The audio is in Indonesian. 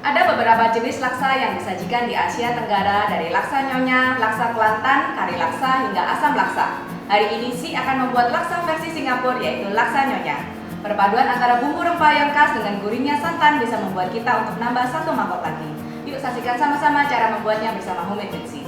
Ada beberapa jenis laksa yang disajikan di Asia Tenggara, dari laksa nyonya, laksa Kelantan, kari laksa, hingga asam laksa. Hari ini Si akan membuat laksa versi Singapura, yaitu laksa nyonya. Perpaduan antara bumbu rempah yang khas dengan gurihnya santan bisa membuat kita untuk nambah satu mangkok lagi. Yuk saksikan sama-sama cara membuatnya bersama Humid with Si.